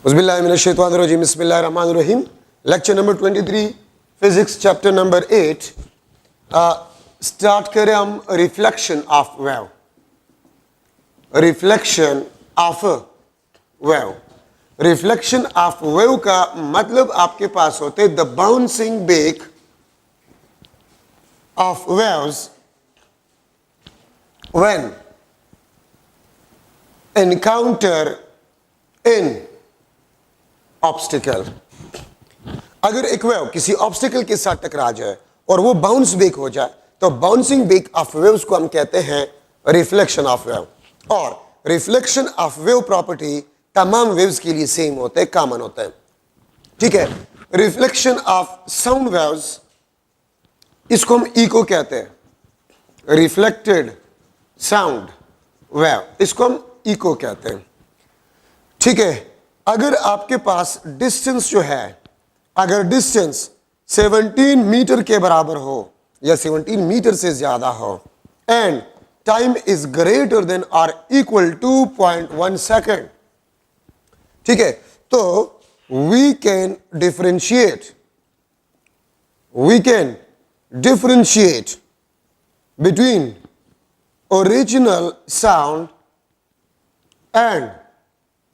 Bismillahirrahmanirrahim. Bismillahirrahmanirrahim. Lecture number 23, Physics, chapter number 8. Start करें हम reflection of wave. Reflection of wave. Reflection of wave का मतलब आपके पास होते the bouncing back of waves when encounter in obstacle. अगर एक wave किसी ऑब्स्टिकल के साथ टकरा जाए और वो बाउंस बैक हो जाए तो बाउंसिंग बैक ऑफ वेव्स को हम कहते हैं रिफ्लेक्शन ऑफ वेव। और रिफ्लेक्शन ऑफ वेव प्रॉपर्टी तमाम वेव्स के लिए सेम होते हैं, कॉमन होते हैं। ठीक है, रिफ्लेक्शन ऑफ साउंड वेव्स, इसको हम इको कहते हैं। रिफ्लेक्टेड साउंड वेव, इसको हम इको कहते हैं। ठीक है, अगर आपके पास डिस्टेंस जो है, अगर डिस्टेंस 17 मीटर के बराबर हो या 17 मीटर से ज्यादा हो and time is greater than और इक्वल टू 0.1 सेकेंड, ठीक है, तो we can differentiate between original sound and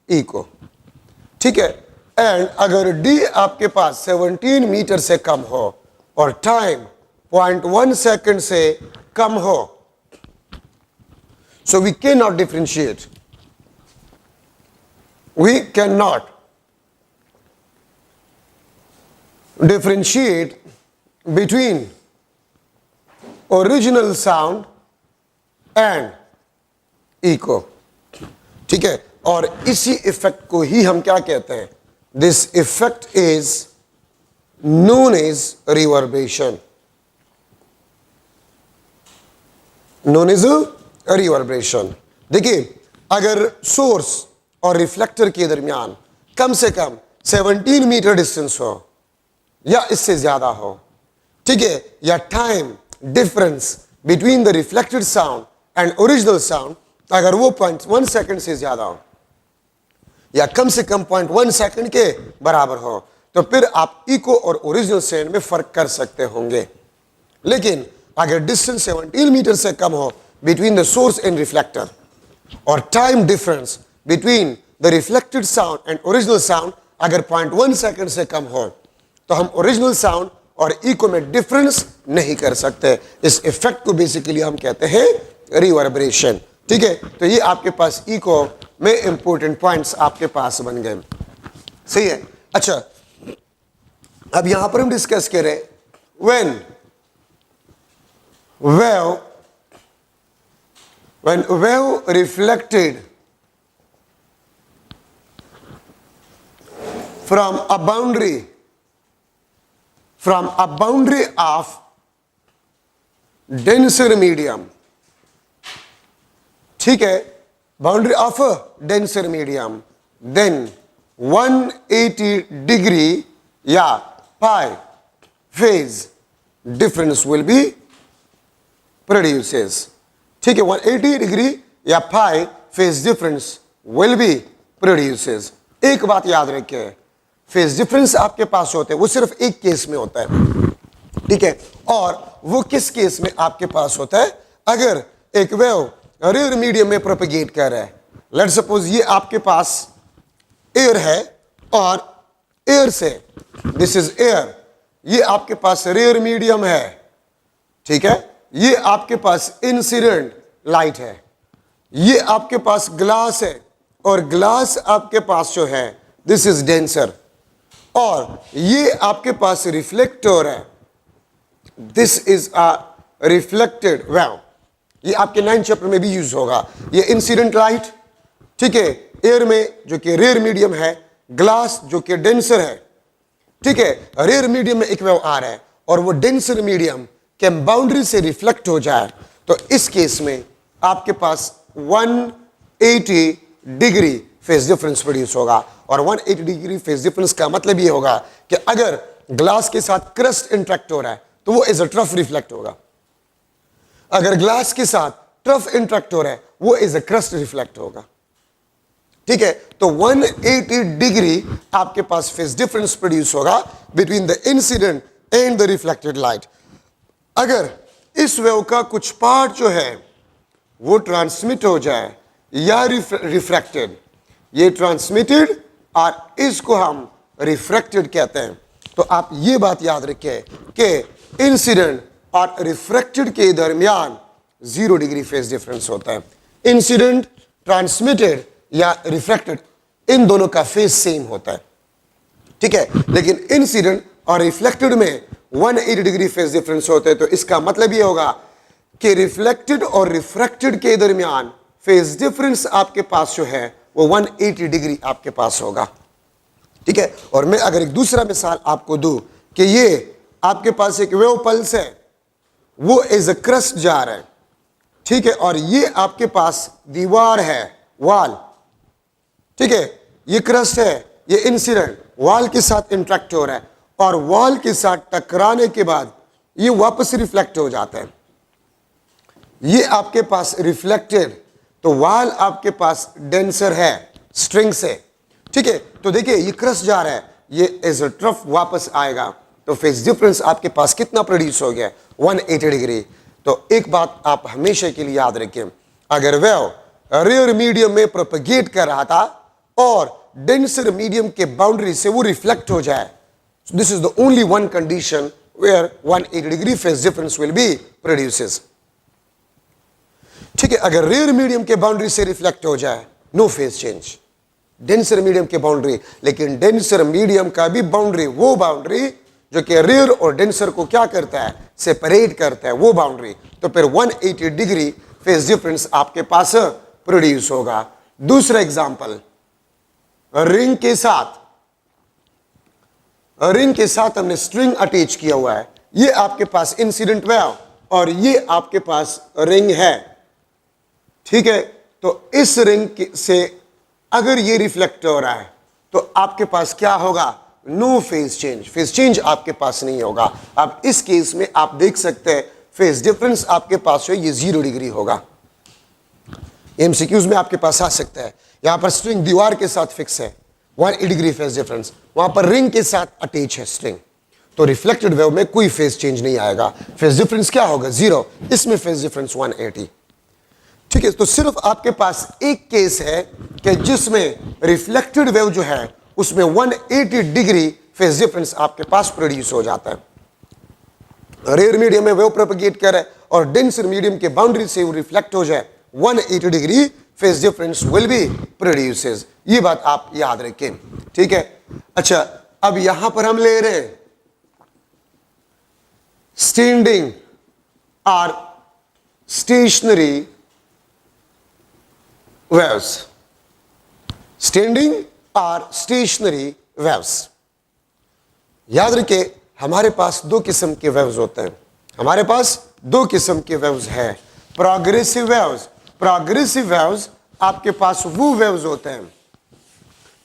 echo. ठीक है, एंड अगर डी आपके पास 17 मीटर से कम हो और टाइम 0.1 सेकेंड से कम हो, so we can not differentiate, between original sound and echo. ठीक है, और इसी इफेक्ट को ही हम क्या कहते हैं? This effect is known as reverberation. देखिए, अगर सोर्स और रिफ्लेक्टर के दरमियान कम से कम 17 मीटर डिस्टेंस हो या इससे ज्यादा हो, ठीक है, या time difference between the reflected sound and original sound अगर वो 0.1 सेकेंड से ज्यादा हो या कम से कम 0.1 सेकंड के बराबर हो, तो फिर आप इको और ओरिजिनल साउंड में फर्क कर सकते होंगे। लेकिन अगर डिस्टेंस 17 मीटर से कम हो between the source and reflector और time difference between the reflected sound and original sound अगर 0.1 सेकंड से कम हो, तो हम ओरिजिनल साउंड और इको में डिफरेंस नहीं कर सकते। इस इफेक्ट को बेसिकली हम कहते हैं रिवर्बरेशन। ठीक है, तो ये आपके पास इको में इंपॉर्टेंट पॉइंट्स आपके पास बन गए। सही है। अच्छा, अब यहां पर हम डिस्कस करें when wave reflected from a boundary of denser medium, ठीक है, boundary of denser medium, then 180 degree या pi phase difference will be produces. ठीक है, 180 डिग्री या pi phase difference will be produces. एक बात याद रखिए, फेज डिफरेंस आपके पास होते हैं वो सिर्फ एक केस में होता है। ठीक है, और वो किस केस में आपके पास होता है? अगर एक वेव रेयर मीडियम में प्रोपेगेट कर रहा है। लेट्स सपोज ये आपके पास एयर है और एयर से, दिस इज एयर, ये आपके पास रेयर मीडियम है। ठीक है, ये आपके पास इंसिडेंट लाइट है, ये आपके पास ग्लास है और ग्लास आपके पास जो है दिस इज डेंसर, और ये आपके पास रिफ्लेक्टर है, this is a reflected wave. ये आपके 9th चैप्टर में भी यूज होगा। ये इंसिडेंट लाइट, ठीक है, एयर में जो कि रेयर मीडियम है, ग्लास जो कि डेंसर है। ठीक है, रेयर मीडियम में एक वेव आ रहा है और वो डेंसर मीडियम के बाउंड्री से रिफ्लेक्ट हो जाए, तो इस केस में आपके पास 180 डिग्री फेज डिफरेंस प्रोड्यूस होगा। और 180 डिग्री फेज डिफरेंस का मतलब ये होगा कि अगर ग्लास के साथ क्रस्ट इंटरेक्ट हो रहा है तो वो एज अ ट्रफ रिफ्लेक्ट होगा। अगर ग्लास के साथ ट्रफ इंटरेक्ट हो रहा है वो एज अ क्रस्ट रिफ्लेक्ट होगा। ठीक है, तो 180 डिग्री आपके पास फेज डिफरेंस प्रोड्यूस होगा between the incident and the reflected light. अगर इस वेव का कुछ पार्ट जो है वो ट्रांसमिट हो जाए या रिफ्रैक्टेड, ये ट्रांसमिटेड और इसको हम रिफ्रैक्टेड कहते हैं, तो आप ये बात याद रखें कि इंसिडेंट और रिफ्रैक्टेड के दरमियान 0 डिग्री फेज डिफरेंस होता है। इंसिडेंट, ट्रांसमिटेड या रिफ्रैक्टेड, इन दोनों का फेज सेम होता है, ठीक है, लेकिन इंसिडेंट और रिफ्लेक्टेड में 180 डिग्री फेज डिफरेंस होते हैं। तो इसका मतलब ये होगा कि रिफ्लेक्टेड और रिफ्रैक्टेड के दरमियान फेज डिफरेंस आपके पास जो है वो 180 डिग्री आपके पास होगा, ठीक है। और मैं अगर एक दूसरा मिसाल आपको दूं कि ये आपके पास एक वेव पल्स है, वो एज अ क्रस्ट जा रहा है, ठीक है, और ये आपके पास दीवार है, वॉल, ठीक है, ये क्रस्ट है, ये इंसिडेंट वॉल के साथ इंटरेक्ट हो रहा है और वॉल के साथ टकराने के बाद ये वापस रिफ्लेक्ट हो जाता है। ये आपके पास रिफ्लेक्टेड, तो वॉल आपके पास डेंसर है, स्ट्रिंग से, ठीक है। तो देखिए ये क्रस्ट जा रहा है, ये एज अ ट्रफ वापस आएगा, तो फेज डिफरेंस आपके पास कितना प्रोड्यूस हो गया? 180 डिग्री। तो एक बात आप हमेशा के लिए याद रखें, अगर वेव रेयर मीडियम में प्रोपेगेट कर रहा था और डेंसर मीडियम के बाउंड्री से वो रिफ्लेक्ट हो जाए, this is the only one condition where 180 degree phase difference will be produces, ठीक है। अगर रेयर मीडियम के बाउंड्री से रिफ्लेक्ट हो जाए, no phase change, denser medium के बाउंड्री, लेकिन डेंसर मीडियम का भी बाउंड्री, वो बाउंड्री जो कि रेयर और डेंसर को क्या करता है? सेपरेट करता है, वो बाउंड्री, तो फिर 180 डिग्री फेज डिफरेंस आपके पास प्रोड्यूस होगा। दूसरा एग्जांपल, रिंग के साथ हमने स्ट्रिंग अटैच किया हुआ है, ये आपके पास इंसिडेंट वेव और ये आपके पास रिंग है, ठीक है। तो इस रिंग से अगर ये रिफ्लेक्ट हो रहा है तो आपके पास क्या होगा? No phase change, phase change आपके पास नहीं होगा। अब इस केस में आप देख सकते हैं फेज डिफरेंस आपके पास है ये 0 डिग्री होगा। एमसीक्यूज में आपके पास आ सकता है, यहां पर स्ट्रिंग दीवार के साथ फिक्स है 180 डिग्री फेज डिफरेंस, वहां पर रिंग के साथ अटैच है स्ट्रिंग, तो रिफ्लेक्टेड वेव में कोई फेज चेंज नहीं आएगा, फेज डिफरेंस क्या होगा? 0, इसमें फेज डिफरेंस 180, ठीक है। तो सिर्फ आपके पास एक केस है कि जिसमें रिफ्लेक्टेड वेव जो है उसमें 180 डिग्री फेज डिफरेंस आपके पास प्रोड्यूस हो जाता है। रेयर मीडियम में वेव प्रोपेगेट करे और डेंसर मीडियम के बाउंड्री से वो रिफ्लेक्ट हो जाए, 180 degree phase difference will be produces, ये बात आप याद रखें, ठीक है। अच्छा, अब यहां पर हम ले रहे हैं स्टैंडिंग और स्टेशनरी वेव्स, स्टैंडिंग और स्टेशनरी वेव्स। याद रखिए हमारे पास 2 किस्म के वेव्स होते हैं, हमारे पास 2 किस्म के वेव्स हैं, प्रोग्रेसिव वेव्स। प्रोग्रेसिव वेव्स आपके पास वो वेव्स होते हैं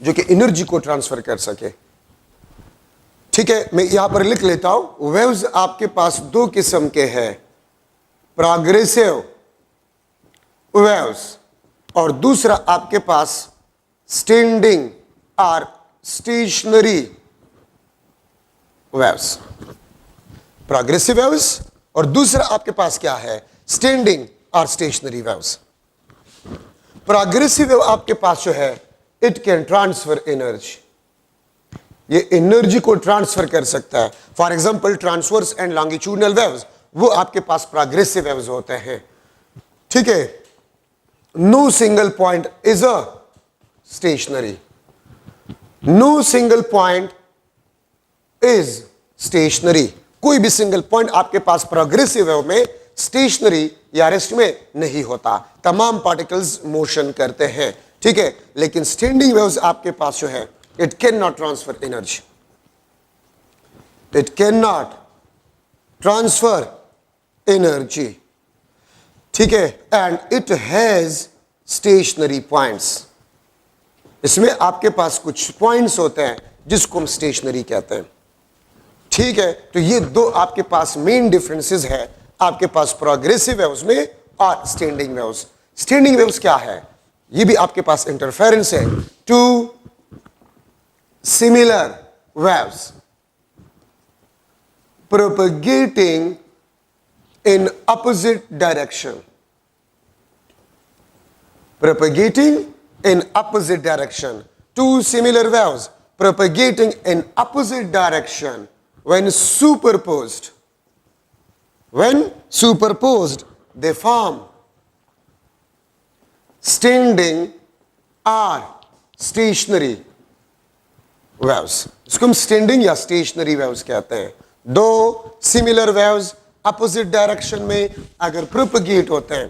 जो कि एनर्जी को ट्रांसफर कर सके, ठीक है। मैं यहां पर लिख लेता हूं, वेव्स आपके पास 2 किस्म के हैं, प्रोग्रेसिव वेव्स और दूसरा आपके पास स्टैंडिंग और स्टेशनरी वेव्स। प्रोग्रेसिव वेव्स और दूसरा आपके पास क्या है? स्टैंडिंग और स्टेशनरी वेव्स। प्रोग्रेसिव वेव आपके पास जो है इट कैन ट्रांसफर एनर्जी, ये एनर्जी को ट्रांसफर कर सकता है। For example transverse and longitudinal waves, वो आपके पास प्रोग्रेसिव वेव्स होते हैं, ठीक है। No single point is a stationary, no single point is stationary, कोई भी सिंगल पॉइंट आपके पास प्रोग्रेसिव वेव में स्टेशनरी या रेस्ट में नहीं होता, तमाम पार्टिकल्स मोशन करते हैं, ठीक है। लेकिन स्टैंडिंग वेव्स आपके पास जो है it can not transfer energy, it can not transfer energy, ठीक है, and it has stationary points. इसमें आपके पास कुछ पॉइंट्स होते हैं जिसको हम स्टेशनरी कहते हैं, ठीक है। तो ये 2 आपके पास मेन डिफरेंसेस है आपके पास प्रोग्रेसिव वेव्स में और स्टैंडिंग वेव्स। स्टैंडिंग वेव्स क्या है? ये भी आपके पास इंटरफेरेंस है। Two similar waves propagating in opposite direction. Propagating in opposite direction. Two similar waves propagating in opposite direction when superposed. When superposed, they form standing or stationary waves. इसको हम standing या स्टेशनरी वेव्स कहते हैं। दो similar waves opposite direction में अगर propagate होते हैं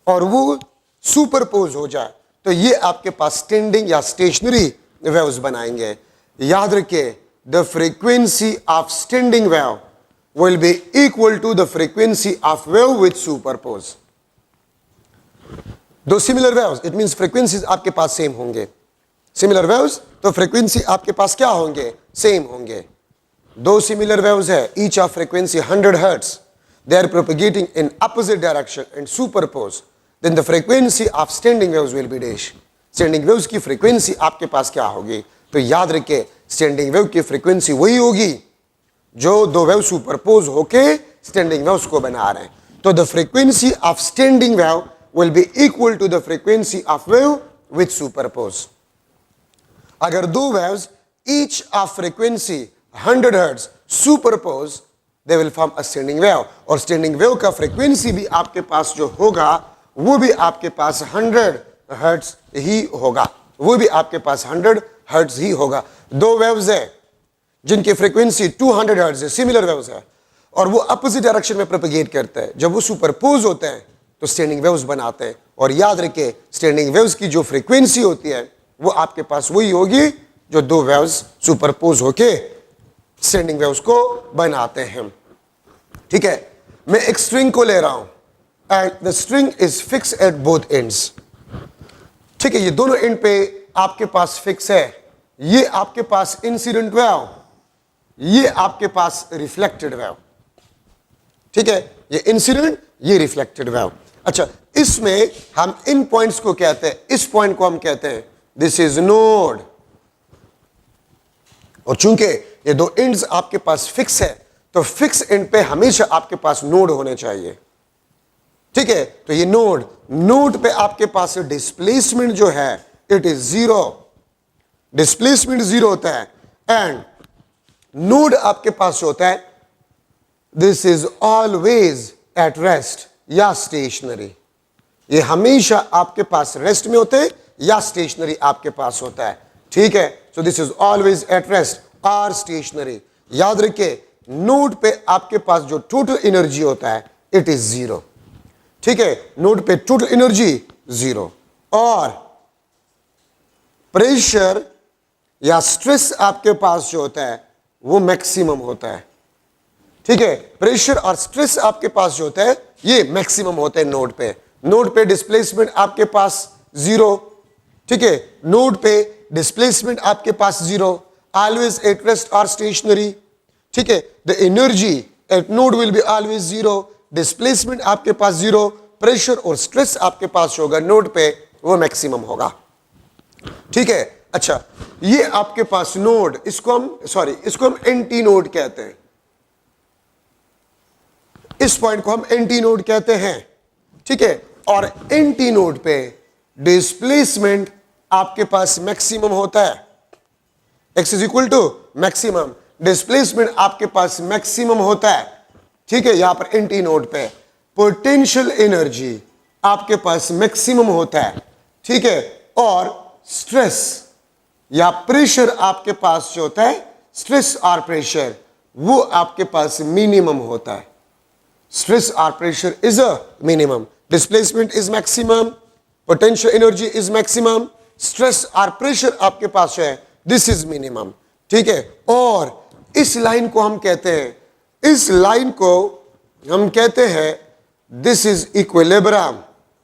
और वो सुपरपोज हो जाए तो ये आपके पास स्टैंडिंग या स्टेशनरी वेव्स बनाएंगे। याद रखिए, the frequency of standing wave will be equal to the frequency of wave with superpose. दो similar waves, it means frequencies आपके पास सेम होंगे। सिमिलर वेव्स तो फ्रीक्वेंसी आपके पास क्या होंगे? सेम होंगे। दो सिमिलर वेव्स है, each of frequency 100 hertz, they are propagating in opposite direction and superpose, then the frequency of standing waves will be dash. Standing waves की फ्रीक्वेंसी आपके पास क्या होगी? तो याद रखिए, स्टैंडिंग वेव की फ्रीक्वेंसी वही होगी जो दो वेव सुपरपोज होके स्टैंडिंग वेव्स को बना रहे हैं। तो the frequency of standing wave will be equal to the frequency of wave with superpose. अगर दो waves each of frequency 100 hertz superpose, they will form a standing wave. और standing wave का frequency भी आपके पास जो होगा वो भी आपके पास 100 हर्ट्ज ही होगा, वो भी आपके पास 100 हर्ट्ज ही होगा। दो वेव्स है जिनकी फ्रीक्वेंसी 200 हर्ट्ज है, सिमिलर वेव्स है, और वो अपोजिट डायरेक्शन में प्रोपेगेट करते हैं। जब वो सुपरपोज होते हैं तो स्टैंडिंग वेव्स बनाते हैं। और याद रखिए, स्टैंडिंग वेव्स की जो फ्रीक्वेंसी होती है वो आपके पास वही होगी जो दो वेव्स सुपरपोज होके स्टैंडिंग वेव्स को बनाते हैं। ठीक है, मैं एक स्ट्रिंग को ले रहा हूं and the string is fix eight both ends. ठीक है, ये दोनों एंड पे आपके पास फिक्स है। ये आपके पास इंसिडेंट वेव, ये आपके पास रिफ्लेक्टेड वेव। ठीक है, ये इंसिडेंट, ये रिफ्लेक्टेड वेव। अच्छा, इसमें हम इन पॉइंट्स को कहते हैं, इस पॉइंट को हम कहते हैं दिस इज नोड। और चूंकि ये दो एंड्स आपके पास फिक्स है तो फिक्स एंड पे हमेशा आपके पास नोड होने चाहिए। ठीक है, तो ये नोड पे आपके पास डिस्प्लेसमेंट जो है it is zero, displacement zero होता है। एंड नोड आपके पास होता है this is always at rest या स्टेशनरी। ये हमेशा आपके पास रेस्ट में होते हैं या स्टेशनरी आपके पास होता है। ठीक है, so this is always at rest और स्टेशनरी। याद रखिए, नोड पे आपके पास जो टोटल एनर्जी होता है इट इज जीरो। ठीक है, नोड पे टोटल एनर्जी जीरो। और प्रेशर या स्ट्रेस आपके पास जो होता है वो मैक्सिमम होता है। ठीक है, प्रेशर और स्ट्रेस आपके पास जो होता है ये मैक्सिमम होता है नोड पे। नोड पे डिस्प्लेसमेंट आपके पास जीरो। ठीक है, नोड पे डिस्प्लेसमेंट आपके पास जीरो, ऑलवेज एट रेस्ट और स्टेशनरी। ठीक है, the energy at node will be always zero, displacement आपके पास जीरो, प्रेशर और स्ट्रेस आपके पास होगा नोड पे वो मैक्सिमम होगा। ठीक है, अच्छा, ये आपके पास नोड, इसको हम एंटी नोड कहते हैं। इस पॉइंट को हम एंटी नोड कहते हैं। ठीक है, और एंटी नोड पे डिस्प्लेसमेंट आपके पास मैक्सिमम होता है। x is equal to maximum, displacement आपके पास मैक्सिमम होता है। ठीक है, यहां पर एंटी नोड पे पोटेंशियल एनर्जी आपके पास मैक्सिमम होता है। ठीक है, और स्ट्रेस या प्रेशर आपके पास जो होता है, स्ट्रेस और प्रेशर, वो आपके पास मिनिमम होता है। स्ट्रेस और pressure is a minimum, displacement is maximum, potential energy is maximum, stress और प्रेशर आपके पास है दिस इज मिनिमम। ठीक है, और इस लाइन को हम कहते हैं, इस लाइन को हम कहते हैं दिस इज इक्विलिब्रियम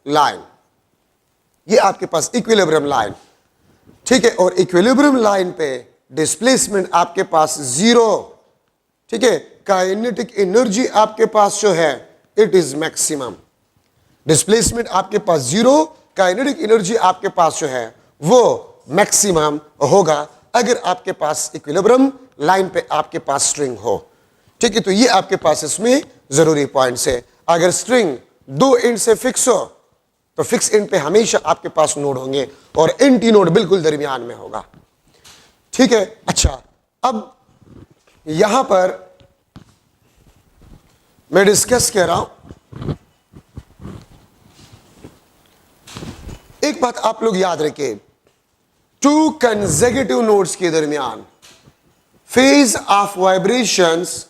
लाइन। ये आपके पास इक्विलिब्रियम लाइन। ठीक है, और इक्विलिब्रियम लाइन पे डिस्प्लेसमेंट आपके पास जीरो। ठीक है, काइनेटिक एनर्जी आपके पास जो है इट इज मैक्सिमम। डिस्प्लेसमेंट आपके पास जीरो, काइनेटिक एनर्जी आपके पास जो है वो मैक्सिमम होगा अगर आपके पास इक्विलिब्रियम लाइन पे आपके पास स्ट्रिंग हो। ठीक है, तो ये आपके पास इसमें जरूरी पॉइंट्स है। अगर स्ट्रिंग दो एंड से फिक्स हो तो फिक्स एंड पे हमेशा आपके पास नोड होंगे और एंटी नोड बिल्कुल दरमियान में होगा। ठीक है, अच्छा अब यहां पर मैं डिस्कस कर रहा हूं, एक बात आप लोग याद रखिए, टू कंसेक्यूटिव नोड्स के दरमियान phase of vibrations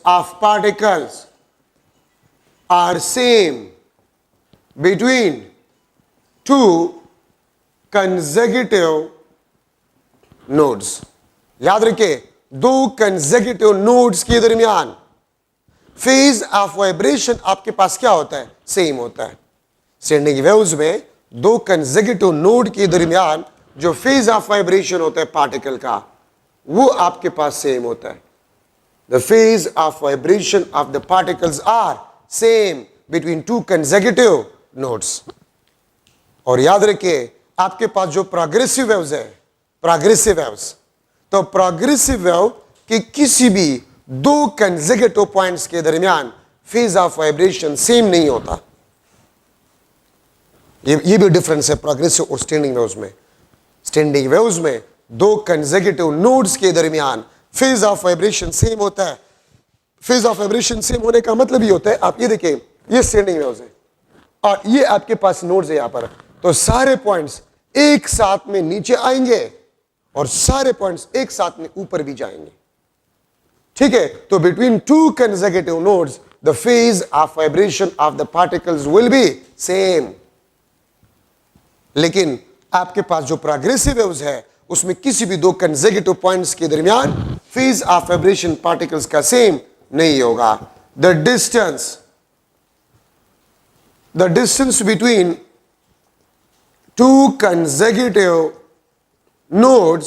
of particles are same between two consecutive nodes. याद रखिए, दो कंसेक्यूटिव नोड्स के दरमियान फेज ऑफ वाइब्रेशन आपके पास क्या होता है? सेम होता है। स्टैंडिंग वेव्स में दो कंसेक्यूटिव नोड के दरमियान जो फेज ऑफ वाइब्रेशन होता है पार्टिकल का, वो आपके पास सेम होता है। The phase of vibration of the particles are same between two consecutive nodes. और याद रखिए, आपके पास जो प्रोग्रेसिव वेव्स है, प्रोग्रेसिव वेव्स, तो प्रोग्रेसिव वेव के किसी भी दो कंसेक्यूटिव पॉइंट्स के दरमियान फेज ऑफ वाइब्रेशन सेम नहीं होता। ये भी डिफरेंस है प्रोग्रेसिव और स्टैंडिंग वेव्स में। स्टैंडिंग वेव्स में दो कंसेक्यूटिव नोड्स के दरमियान फेज ऑफ वाइब्रेशन सेम होता है। फेज ऑफ वाइब्रेशन सेम होने का मतलब ये होता है, आप ये देखिए, ये स्टैंडिंग वेव्स है और ये आपके पास नोड्स है यहां पर, तो सारे पॉइंट्स एक साथ में नीचे आएंगे और सारे पॉइंट्स एक साथ में ऊपर भी जाएंगे। ठीक है, तो between two consecutive nodes the phase of vibration of the particles will be same. लेकिन आपके पास जो प्रोग्रेसिव वेव्स है उसमें किसी भी दो कंसेक्यूटिव पॉइंट्स के दरमियान फेज ऑफ वाइब्रेशन पार्टिकल्स का सेम नहीं होगा। The distance between two consecutive nodes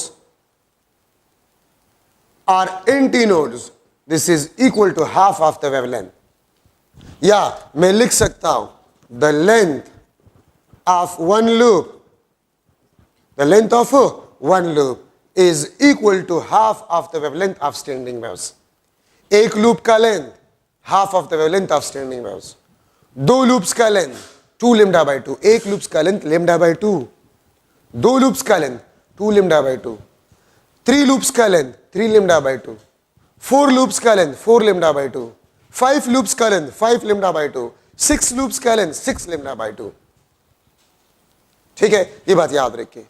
or antinodes, this is equal to half of the wavelength. या मैं लिख सकता हूं the length of one loop is equal to half of the wavelength of standing waves. एक loop का length half of the wavelength of standing waves. दो loops का length 2 lambda by 2, एक लूप्स का लेंथ lambda by 2, दो loops का length 2 lambda by 2, 3 loops का length 3 lambda by 2, 4 loops का लेंथ 4 lambda by 2, 5 loops का लेंथ 5 lambda by 2, 6 loops का लेंथ 6 lambda by 2। ठीक है, ये बात याद रखिए।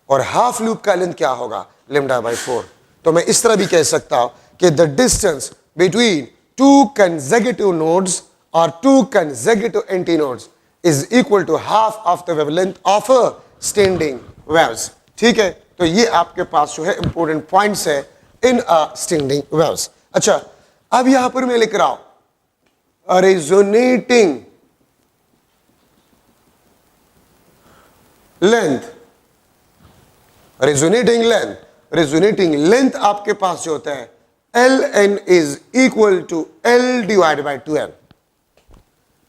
और हाफ लूप का लेंथ क्या होगा? lambda by 4। तो मैं इस तरह भी कह सकता हूं कि the distance between two consecutive nodes और two consecutive antinodes is equal to half of the wavelength of standing waves. ठीक है, तो ये आपके पास जो है इंपॉर्टेंट पॉइंट्स है इन स्टैंडिंग वेव्स। अच्छा, अब यहां पर मैं लिख रहा हूं रेजोनेटिंग लेंथ। रेजोनेटिंग लेंथ आपके पास जो होता है Ln is equal to L divide by 2n।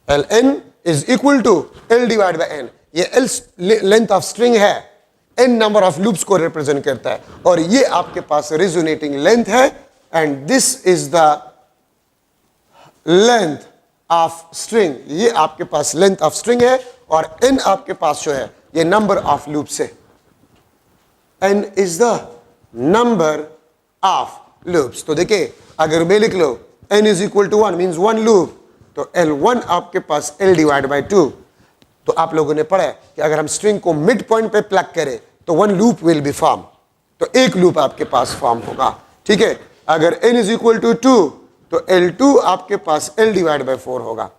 Ln is equal to L divide by n। ये L लेंथ ऑफ स्ट्रिंग है, n नंबर ऑफ लूप्स को रिप्रेजेंट करता है और ये आपके पास रेजोनेटिंग लेंथ है and this is the length of string. ये आपके पास लेंथ ऑफ स्ट्रिंग है और n आपके पास जो है ये नंबर ऑफ लूप्स है। n is the number of loops. तो देखिए, अगर मैं लिख लो n is equal to 1 means 1 loop, तो L1 आपके पास L डिवाइड बाई 2। तो आप लोगों ने पढ़ा है कि अगर हम स्ट्रिंग को मिड पॉइंट पे प्लग करें तो 1 लूप विल बी फॉर्म, तो एक लूप आपके पास फॉर्म होगा। ठीक है, अगर n इज इक्वल टू 2 तो L2 आपके पास L डिवाइड बाई 4 होगा।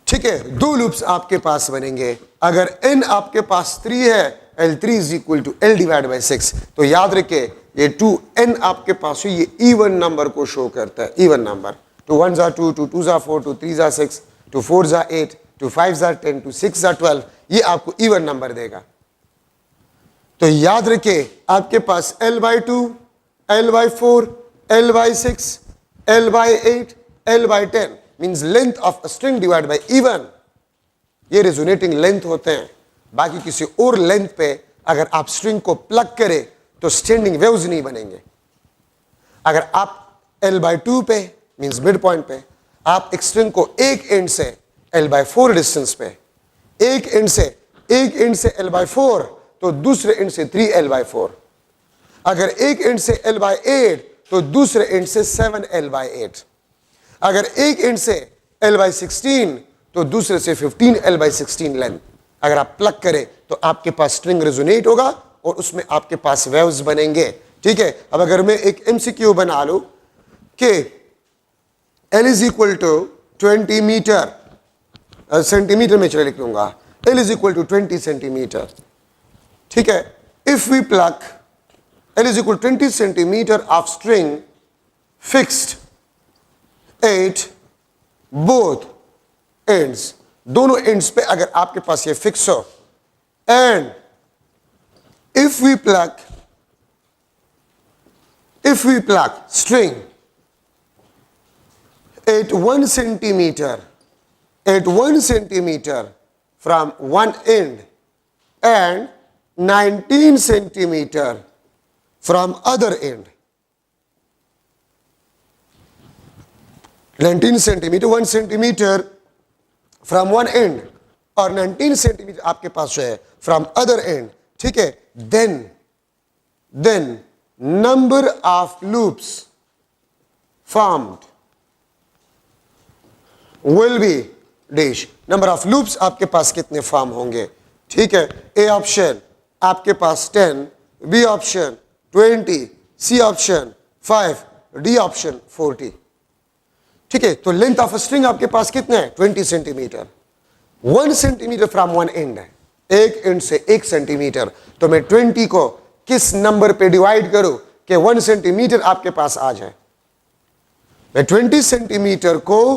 ठीक है, दो लूप्स आपके पास बनेंगे। अगर n आपके पास 3 है, L3 is equal to L divide by 6। तो याद रखिए, ये 2n आपके पास ये इवन नंबर को शो करता है, even number. 2 1s are 2, 2 2s are 4, 2 3s are 6, 2 4s are 8, 2 5s are 10, 2 6s are 12। ये आपको इवन नंबर देगा। तो याद रखिए, आपके पास L by 2, L by 4, L by 6, L by 8, L by 10 means length of string divide by E one, ये resonating length होते हैं। बाकी किसी और लेंथ पे अगर आप स्ट्रिंग को प्लग करें तो स्टैंडिंग वेव्स नहीं बनेंगे। अगर आप L/2 पे मीन्स मिड पॉइंट पे आप एक स्ट्रिंग को एक एंड से L/4 डिस्टेंस पे, एक एंड से L/4 तो दूसरे एंड से 3L/4, अगर एक एंड से L/8 तो दूसरे एंड से 7L/8, अगर एक एंड से L/16 तो दूसरे से 15L/16 लेंथ अगर आप प्लग करें तो आपके पास स्ट्रिंग रेजोनेट होगा और उसमें आपके पास वेव्स बनेंगे। ठीक है, अब अगर मैं एक MCQ बना लूं कि L is equal to 20 metre, centimetre में चले लिख लूंगा, L is equal to 20 centimetre. ठीक है, if we plug L is equal 20 centimetre of string fixed at both ends, दोनों एंड्स पे अगर आपके पास ये फिक्स हो, and if we plug string at 1 centimeter from one end and 19 centimeter from other end, 19 centimeter 1 centimeter from one end और 19 centimeter आपके पास जो है from other end, ठीक है, then number of loops formed will be dash, number of loops आपके पास कितने form होंगे। ठीक है, ए ऑप्शन आपके पास 10, B option 20, C option 5, D option 40। ठीक है, तो लेंथ ऑफ स्ट्रिंग आपके पास कितने हैं 20 centimetre, 1 centimetre from one and है, एक एंड से 1 सेंटीमीटर, तो मैं 20 को किस नंबर पे डिवाइड करूं कि 1 सेंटीमीटर आपके पास आ जाए। मैं 20 सेंटीमीटर को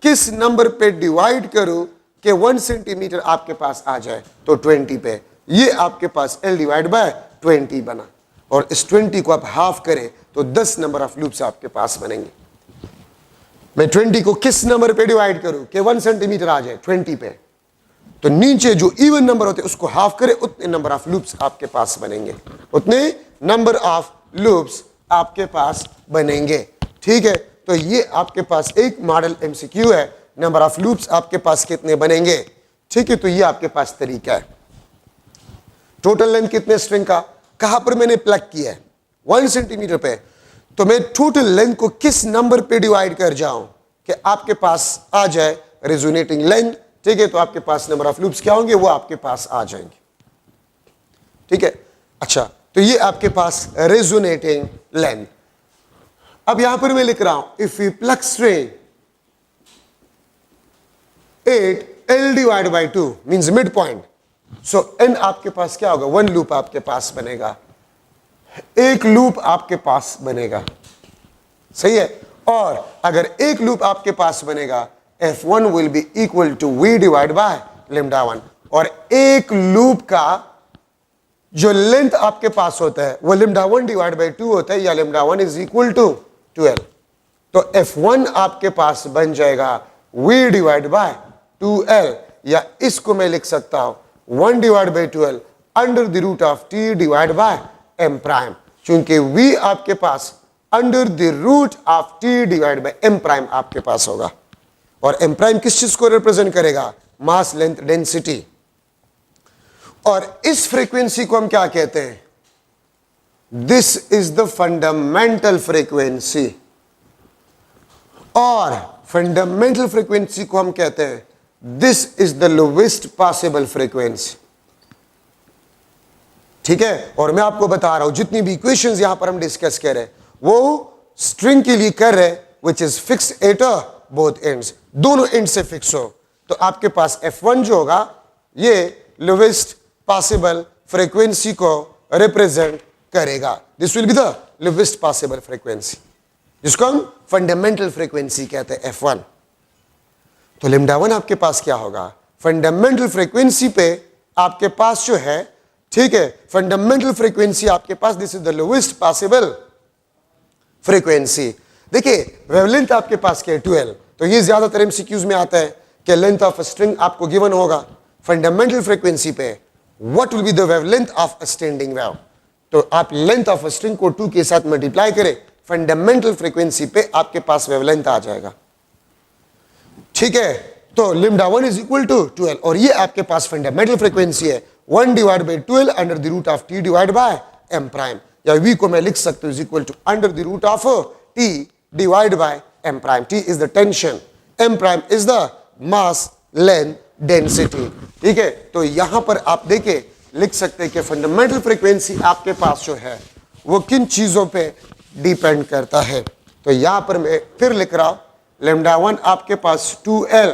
किस नंबर पे डिवाइड करूं कि 1 सेंटीमीटर आपके पास आ जाए, तो 20 पे, ये आपके पास L डिवाइड बाय 20 बना, और इस 20 को आप हाफ करें तो 10 नंबर ऑफ लूप्स आपके पास बनेंगे। मैं 20 को किस नंबर पे डिवाइड करूं कि 1 सेंटीमीटर आ जाए 20 पे, तो नीचे जो इवन नंबर होते हैं उसको हाफ करें, उतने नंबर ऑफ लूप्स आपके पास बनेंगे, उतने नंबर ऑफ लूप्स आपके पास बनेंगे। ठीक है, तो ये आपके पास एक मॉडल MCQ है, नंबर ऑफ लूप्स आपके पास कितने बनेंगे। ठीक है, तो ये आपके पास तरीका है। टोटल लेंथ कितने स्ट्रिंग का, कहां पर मैंने प्लग किया है 1 सेंटीमीटर पे, तो मैं टोटल लेंथ को किस नंबर पे डिवाइड कर जाऊं कि आपके पास आ जाए रेजोनेटिंग लेंथ। ठीक है, तो आपके पास नंबर ऑफ लूप्स क्या होंगे, वो आपके पास आ जाएंगे। ठीक है, अच्छा, तो ये आपके पास रेजोनेटिंग लेंथ। अब यहां पर मैं लिख रहा हूं if you plug string at L divide by 2 means mid point, so N आपके पास क्या होगा, 1 लूप आपके पास बनेगा, एक लूप आपके पास बनेगा। सही है, और अगर एक लूप आपके पास बनेगा F1 will be equal to V divide by λ1, और एक लूप का जो लेंथ आपके पास होता है वो λ1 डिवाइड बाय 2 होता है, या λ1 इज इक्वल टू 12, तो F1 आपके पास बन जाएगा V डिवाइड बाय 2L, या इसको मैं लिख सकता हूं 1 divide by 12 under the root of T divide by M prime, चूंकि V आपके पास under the root of T divide by M prime आपके पास होगा, और M प्राइम किस चीज को रिप्रेजेंट करेगा, मास लेंथ डेंसिटी। और इस फ्रीक्वेंसी को हम क्या कहते हैं, this is the fundamental frequency, और फंडामेंटल फ्रीक्वेंसी को हम कहते हैं this is the lowest possible frequency. ठीक है, और मैं आपको बता रहा हूं जितनी भी इक्वेशंस यहां पर हम डिस्कस कर रहे हैं वो स्ट्रिंग के लिए कर रहे हैं which is fixed at both ends, दोनों एंड से फिक्स हो, तो आपके पास F1 जो होगा ये लोवेस्ट पॉसिबल फ्रीक्वेंसी को रिप्रेजेंट करेगा, this will be the lowest possible frequency, जिसको हम फंडामेंटल फ्रीक्वेंसी कहते हैं F1। तो λ1 आपके पास क्या होगा, फंडामेंटल फ्रीक्वेंसी पे आपके पास जो है, ठीक है, फंडामेंटल फ्रीक्वेंसी आपके पास this is the lowest possible frequency. देखिए वेवलेंथ आपके पास क्या है 12, तो तो ये ज्यादातर एमसीक्यूज में आता है कि लेंथ ऑफ अ स्ट्रिंग आपको गिवन होगा फंडामेंटल फ्रीक्वेंसी पे what will be the wavelength of a standing wave. तो आप लेंथ ऑफ अ स्ट्रिंग को 2 के साथ मल्टीप्लाई करें, फंडामेंटल फ्रीक्वेंसी पे आपके पास वेवलेंथ आ जाएगा। ठीक है, तो लिम्डा 1 इज इक्वल टू 12 और ये आपके पास फंडामेंटल फ्रीक्वेंसी है 1 divide by 12 under the root of T divide by M prime, या वी को मैं लिख सकता हूं is equal to under the root of T divide by M prime. T is the tension, M prime is the mass length density. ठीक है, तो यहां पर आप देखें लिख सकते हैं कि फंडामेंटल फ्रीक्वेंसी आपके पास जो है वो किन चीजों पे डिपेंड करता है। तो यहां पर मैं फिर लिख रहा हूं लेम्डा 1 आपके पास 2L,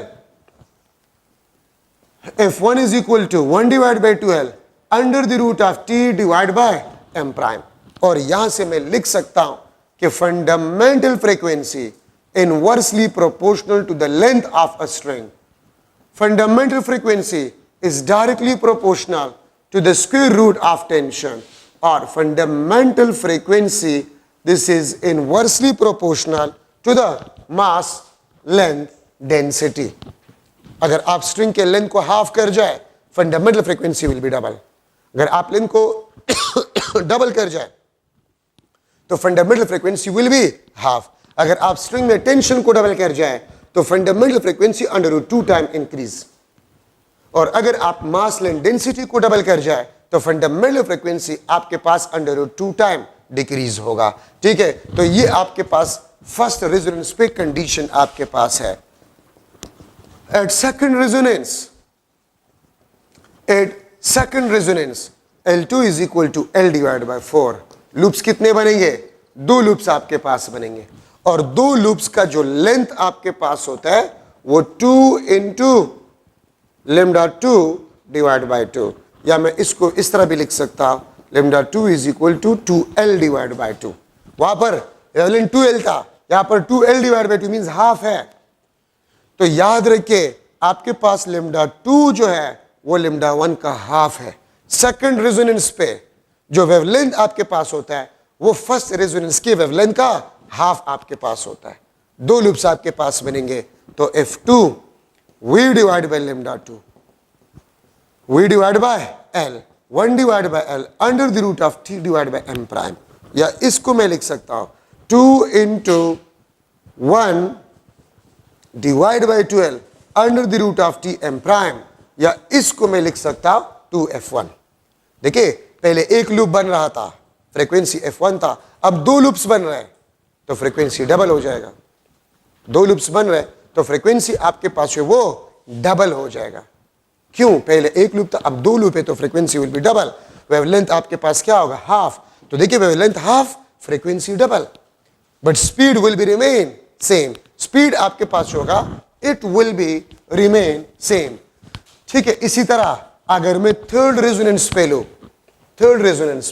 F1 is equal to 1 divided by 12 under the root of T divide by M prime. और यहां से मैं लिख सकता हूं कि fundamental frequency inversely proportional to the length of a string. Fundamental frequency is directly proportional to the square root of tension, और fundamental frequency this is inversely proportional to the mass length density. अगर आप string के length को half कर जाए fundamental frequency will be double, अगर आप length को डबल कर जाए तो fundamental frequency will be half. अगर आप स्ट्रिंग में टेंशन को डबल कर जाए तो fundamental frequency under root 2 time increase, और अगर आप मास लेंथ डेंसिटी को डबल कर जाए तो फंडामेंटल फ्रीक्वेंसी आपके पास अंडर रूट 2 टाइम डिक्रीज होगा। ठीक है, तो ये आपके पास फर्स्ट रेजोनेंस पे कंडीशन आपके पास है। At second resonance L2 is equal to L divide by 4। Loops कितने बनेंगे? 2 लूप्स आपके पास बनेंगे, और 2 लूप्स का जो लेंथ आपके पास होता है वो 2 इंटू लेम्डा 2 डिवाइड बाय 2, या मैं इसको इस तरह भी लिख सकता हूं lambda 2 is equal to 2L divide by 2। वहां पर वेवलेंथ 2L था, यहां पर 2L divide by 2 means half है। तो याद रखिए आपके पास लेम्डा 2 जो है वो लेम्डा 1 का हाफ है। सेकंड रेजोनेंस पे जो वेवलेंथ आपके पास होता है वो फर्स्ट रेजोनेंस के वेवलेंथ का हाफ आपके पास होता है। 2 लूप्स आपके पास बनेंगे, तो F2 V divide by lambda 2 V divide by L 1 divide by L under the root of T divide by M prime, या इसको मैं लिख सकता हूं 2 into 1 divide by 12 under the root of T M prime, या इसको मैं लिख सकता हूं 2F1। देखिए पहले एक लूप बन रहा था, फ्रीक्वेंसी F1 था, अब 2 लूप्स बन रहे हैं तो फ्रीक्वेंसी डबल हो जाएगा। 2 लूप्स बन रहे तो फ्रीक्वेंसी आपके पास है वो डबल हो जाएगा। क्यों? पहले एक लूप था, अब 2 लूप है तो frequency will be double. Wavelength आपके पास क्या होगा? हाफ। तो देखिए wavelength half, frequency double, but speed will be remain same. Speed आपके पास होगा it will be remain same. ठीक है, इसी तरह अगर मैं थर्ड रेजोनेंस पे लूं, थर्ड रेजोनेंस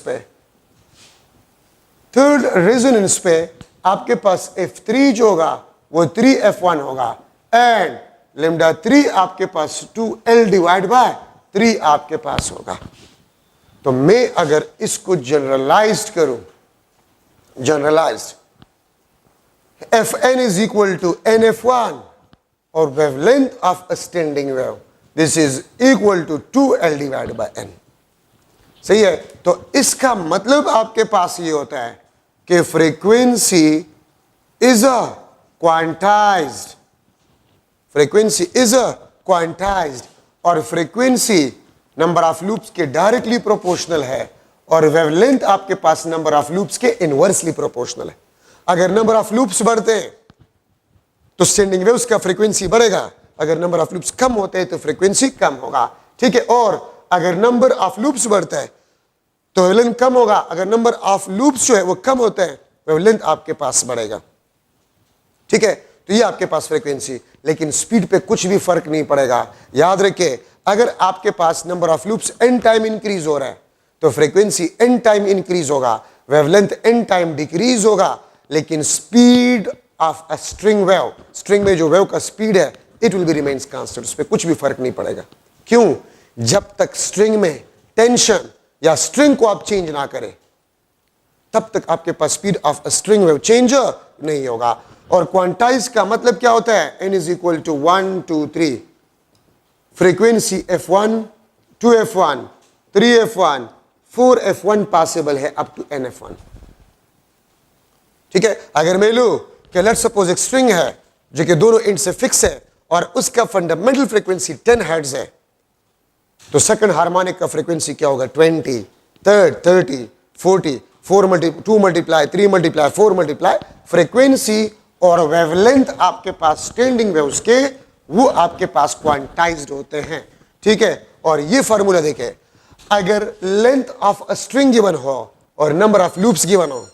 पे आपके पास F3 जो होगा वो 3F1 होगा, एंड लेम्डा 3 आपके पास 2L डिवाइड बाय 3 आपके पास होगा। तो मैं अगर इसको जनरलाइज्ड करूं, generalised Fn is equal to NF1 और wavelength of a standing wave this is equal to 2L divide by N। सही है, तो इसका मतलब आपके पास ये होता है कि frequency is a quantized, frequency is a quantized, और फ्रीक्वेंसी नंबर ऑफ लूप्स के डायरेक्टली प्रोपोर्शनल है, और वेवलेंथ आपके पास नंबर ऑफ लूप्स के इनवर्सली प्रोपोर्शनल है। अगर नंबर ऑफ लूप्स बढ़ते हैं तो स्टैंडिंग वेव्स का फ्रीक्वेंसी बढ़ेगा, अगर नंबर ऑफ लूप्स कम होते हैं तो फ्रीक्वेंसी कम होगा। ठीक है, और अगर नंबर ऑफ लूप्स बढ़ता है तो वेवलेंथ कम होगा, अगर नंबर ऑफ लूप्स जो है वो कम होते हैं वेवलेंथ आपके पास बढ़ेगा। ठीक है, तो ये आपके पास फ्रीक्वेंसी, लेकिन स्पीड पे कुछ भी फर्क नहीं पड़ेगा। याद रखिए अगर आपके पास number of loops n time increase हो रहा है तो फ्रीक्वेंसी n टाइम इंक्रीज होगा, वेवलेंथ n टाइम डिक्रीज होगा, लेकिन speed of a string wave, string में जो वेव का स्पीड है it will be remains constant, उस पर कुछ भी फर्क नहीं पड़ेगा। क्यों? जब तक स्ट्रिंग में टेंशन या स्ट्रिंग को आप चेंज ना करें तब तक आपके पास speed of a string wave change नहीं होगा। और क्वांटाइज का मतलब क्या होता है? n is equal to 1 2 3, frequency f1 2f1 3f1 4f1 possible है अप टू nf1। ठीक है, अगर मैं लू कि लेट्स सपोज एक स्ट्रिंग है जो कि दोनों एंड से फिक्स है और उसका फंडामेंटल फ्रीक्वेंसी 10 हर्ट्ज है, तो सेकंड हार्मोनिक का फ्रीक्वेंसी क्या होगा? 20, third 30, 40, 2 multiply 3 multiply 4 multiply frequency और वेवलेंथ आपके पास स्टैंडिंग वेव्स के वो आपके पास क्वांटाइज्ड होते हैं। ठीक है, और ये फार्मूला देखें, अगर length of a string given हो और नंबर ऑफ लूप्स गिवन हो,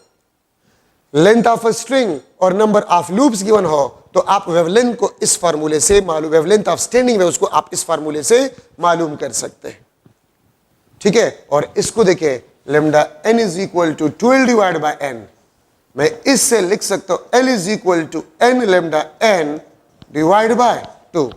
लेंथ ऑफ अ स्ट्रिंग और नंबर ऑफ लूप्स गिवन हो, तो आप वेवलेंथ को इस फार्मूले से मालूम, वेवलेंथ ऑफ स्टैंडिंग वेव्स को आप इस फार्मूले से मालूम कर सकते हैं। ठीक है, और इसको देखें, lambda n is equal to 12 divide by n, मैं इससे लिख सकता हूं L is equal to n lambda n divide by 2।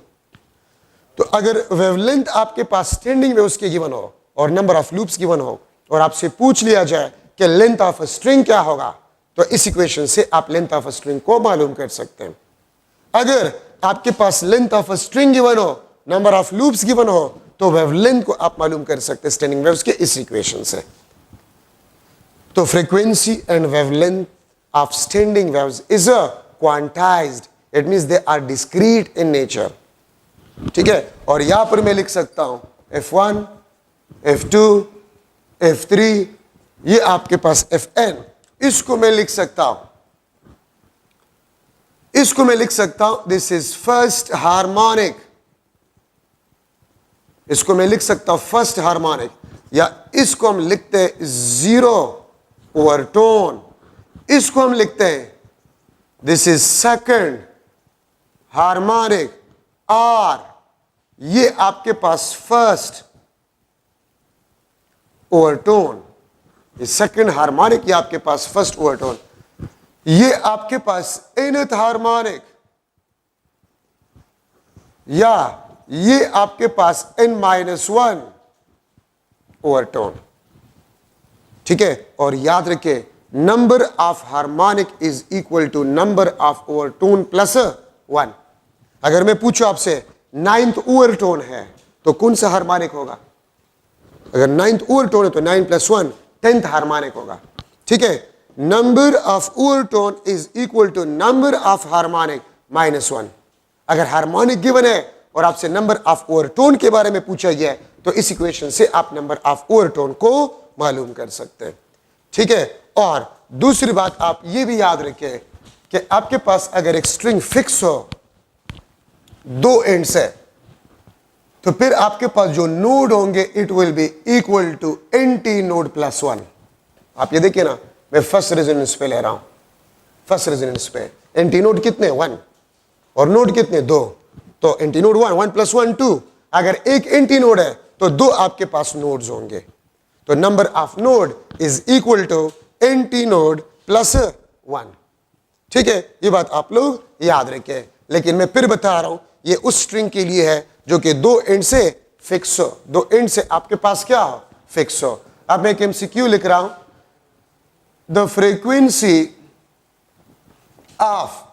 तो अगर वेवलेंथ आपके पास स्टैंडिंग वेव्स के गिवन हो और नंबर ऑफ लूप्स गिवन हो और आपसे पूछ लिया जाए कि लेंथ ऑफ अ स्ट्रिंग क्या होगा, तो इस इक्वेशन से आप लेंथ ऑफ अ स्ट्रिंग को मालूम कर सकते हैं। अगर आपके पास length of a string given हो, नंबर ऑफ लूप्स गिवन हो, तो वेवलेंथ को आप मालूम कर सकते हैं स्टैंडिंग वेव्स के इस इक्वेशन से। तो frequency and wavelength of standing waves is a quantised, it means they are discrete in nature. ठीक है, और यहां पर मैं लिख सकता हूं f1 f2 f3, ये आपके पास fn, इसको मैं लिख सकता हूं, इसको मैं लिख सकता हूं दिस इज फर्स्ट हार्मोनिक, इसको मैं लिख सकता हूं फर्स्ट हार्मोनिक, या इसको हम लिखते हैं जीरो ओवरटोन, इसको हम लिखते हैं दिस इज सेकंड हार्मोनिक, और ये आपके पास फर्स्ट ओवरटोन, ये सेकंड हार्मोनिक, ये आपके पास फर्स्ट ओवरटोन, ये आपके पास nth हार्मोनिक, या ये आपके पास n-1 ओवरटोन। ठीक है, और याद रखिए number of harmonic is equal to number of overtone plus 1। अगर मैं पूछूं आपसे 9th ओवरटोन है तो कौन सा हार्मोनिक होगा? अगर 9th ओवरटोन है तो 9 + 1 10th हार्मोनिक होगा। ठीक है, number of overtone is equal to number of harmonic -1। अगर हार्मोनिक गिवन है और आपसे नंबर ऑफ ओवरटोन के बारे में पूछा गया है, तो इस इक्वेशन से आप नंबर ऑफ ओवरटोन को मालूम कर सकते हैं। ठीक है, और दूसरी बात आप ये भी याद रखें कि आपके पास अगर एक स्ट्रिंग फिक्स हो दो एंड्स है, तो फिर आपके पास जो नोड होंगे it will be equal to anti node plus 1। आप ये देखिए ना, मैं फर्स्ट रेजोनेंस पे ले रहा हूं, फर्स्ट रेजोनेंस पे एंटी नोड कितने? 1, और नोड कितने? 2, तो एंटी नोड 1, 1 + 1 2। अगर एक एंटी नोड है तो 2 आपके पास नोड्स होंगे, तो number of node is equal to anti node plus 1। ठीक है, ये बात आप लोग याद रखें। लेकिन मैं फिर बता रहा हूं, ये उस स्ट्रिंग के लिए है जो कि दो एंड से फिक्स हो, दो एंड से आपके पास क्या हो? फिक्स हो। अब मैं एक MCQ लिख रहा हूं, the frequency of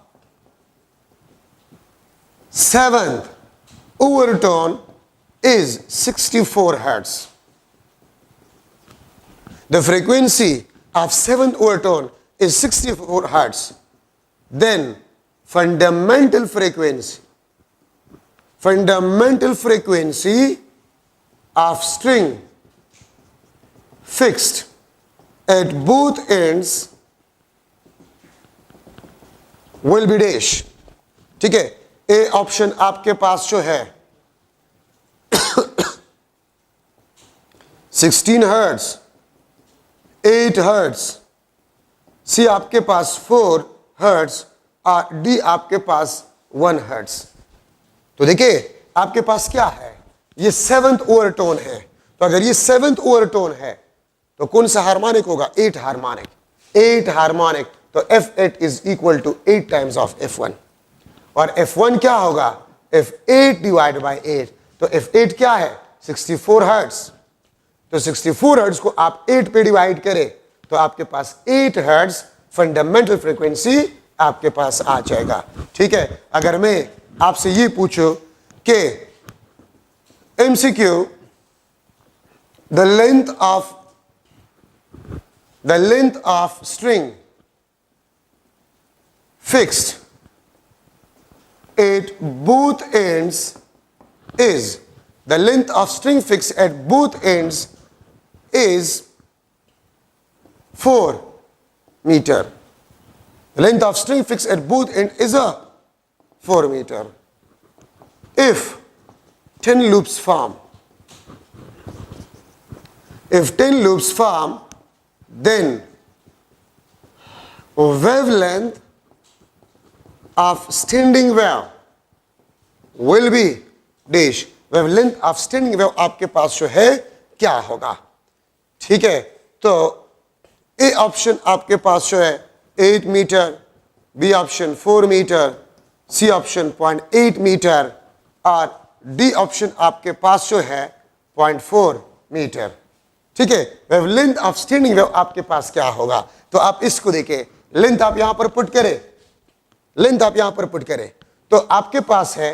7th overtone is 64 hertz. The frequency of 7th overtone is 64 hertz. Then fundamental frequency of string fixed at both ends will be dash. ठीक है, ए ऑप्शन आपके पास जो है 16 हर्ट्ज, 8 हर्ट्ज, सी आपके पास 4 हर्ट्ज और D आपके पास 1 hertz. तो देखिए आपके पास क्या है, ये 7th ओवरटोन है, तो अगर ये 7th ओवरटोन है तो कौन सा हार्मोनिक होगा? 8 हार्मोनिक, 8 हार्मोनिक, तो F8 is equal to 8 times of F1, और F1 क्या होगा? F8 डिवाइड बाय 8, तो F8 क्या है? 64 हर्ट्ज। तो 64 हर्ट्ज को आप 8 पे डिवाइड करें तो आपके पास 8 हर्ट्ज फंडामेंटल फ्रीक्वेंसी आपके पास आ जाएगा। ठीक है, अगर मैं आपसे ये पूछूं कि MCQ, the length of string fixed at both ends is, the length of string fixed at both ends is 4 meter. The length of string fixed at both ends is a 4 meter. If 10 loops form, then wavelength of standing wave will be dash. wavelength of standing wave आपके पास जो है क्या होगा? ठीक है, तो ए option आपके पास जो है 8 metre, B option 4 metre, C option 0.8 metre और डी ऑप्शन आपके पास जो है 0.4 मीटर। ठीक है, वेवलेंथ ऑफ स्टैंडिंग वेव आपके पास क्या होगा? तो आप इसको देखें, लेंथ आप यहां पर पुट करें, तो आपके पास है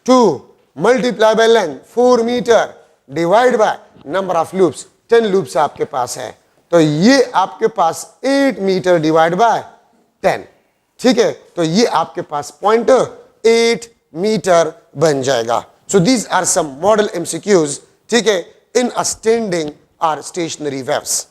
2 multiply by length 4 metre divide by number of loops, 10 loops आपके पास है, तो ये आपके पास 8 मीटर डिवाइड बाय 10। ठीक है, तो ये आपके पास 0.8 मीटर बन जाएगा। So these are some model MCQs, ठीक है, इन अ स्टैंडिंग और स्टेशनरी वेव्स।